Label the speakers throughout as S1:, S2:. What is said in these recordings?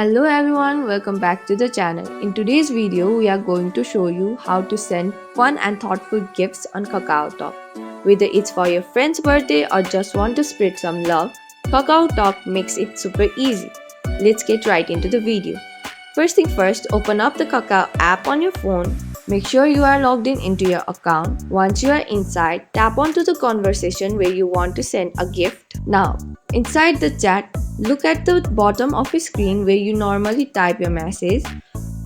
S1: Hello everyone, welcome back to the channel. In today's video, we are going to show you how to send fun and thoughtful gifts on Kakao Talk. Whether it's for your friend's birthday or just want to spread some love, Kakao Talk makes it super easy. Let's get right into the video. First thing first, open up the Kakao app on your phone. Make sure you are logged in into your account. Once you are inside, tap onto the conversation where you want to send a gift. Now, inside the chat, look at the bottom of your screen where you normally type your message.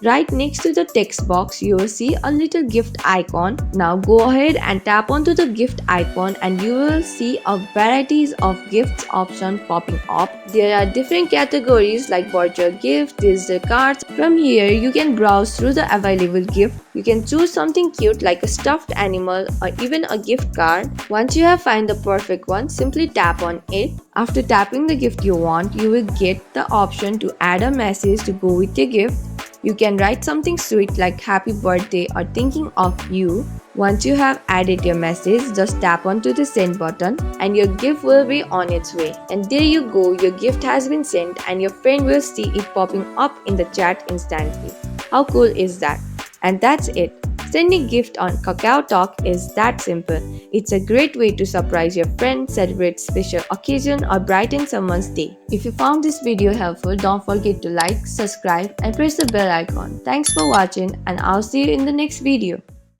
S1: Right next to the text box, you will see a little gift icon. Now go ahead and tap onto the gift icon and you will see a varieties of gifts option popping up. There are different categories like virtual gifts, digital cards. From here, you can browse through the available gift. You can choose something cute like a stuffed animal or even a gift card. Once you have found the perfect one, simply tap on it. After tapping the gift you want, you will get the option to add a message to go with your gift. You can write something sweet like happy birthday or thinking of you. Once you have added your message, just tap onto the send button and your gift will be on its way. And there you go, your gift has been sent and your friend will see it popping up in the chat instantly. How cool is that? And that's it. Sending gift on Kakao Talk is that simple. It's a great way to surprise your friend, celebrate special occasion or brighten someone's day. If you found this video helpful, don't forget to like, subscribe and press the bell icon. Thanks for watching and I'll see you in the next video.